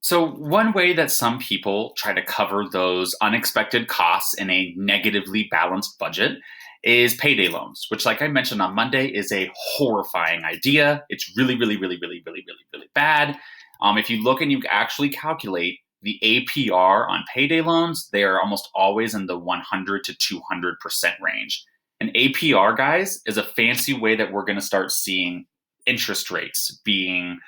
So, one way that some people try to cover those unexpected costs in a negatively balanced budget is payday loans, which, like I mentioned on Monday, is a horrifying idea. It's really, really, really, really, really, really, really bad. If you look and you actually calculate the APR on payday loans, they are almost always in the 100 to 200% range. And APR, guys, is a fancy way that we're going to start seeing interest rates being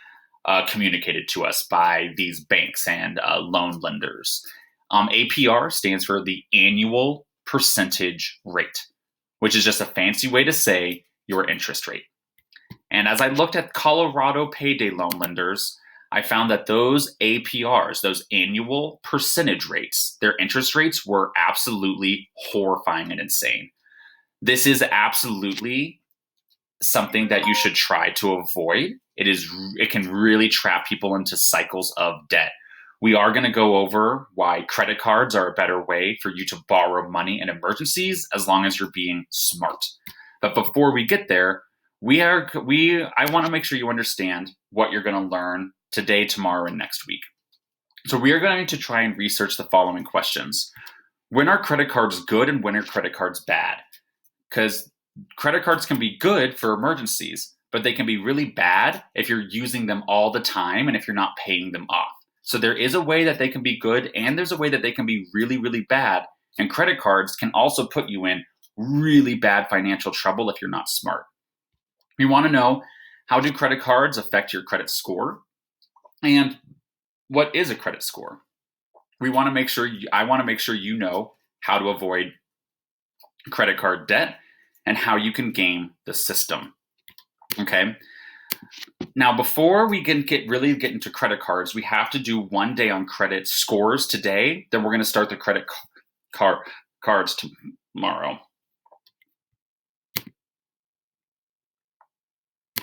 communicated to us by these banks and loan lenders. APR stands for the annual percentage rate, which is just a fancy way to say your interest rate. And as I looked at Colorado payday loan lenders, I found that those APRs, those annual percentage rates, their interest rates were absolutely horrifying and insane. This is absolutely something that you should try to avoid. It can really trap people into cycles of debt. We are going to go over why credit cards are a better way for you to borrow money in emergencies as long as you're being smart. But before we get there, I want to make sure you understand what you're going to learn today, tomorrow, and next week. So we are going to try and research the following questions. When are credit cards good and when are credit cards bad? Because credit cards can be good for emergencies, but they can be really bad if you're using them all the time and if you're not paying them off. So there is a way that they can be good and there's a way that they can be really, really bad. And credit cards can also put you in really bad financial trouble if you're not smart. We want to know, how do credit cards affect your credit score? And what is a credit score? I want to make sure you know how to avoid credit card debt and how you can game the system. Okay. Now, before we can really get into credit cards, we have to do one day on credit scores today. Then we're going to start the credit cards tomorrow.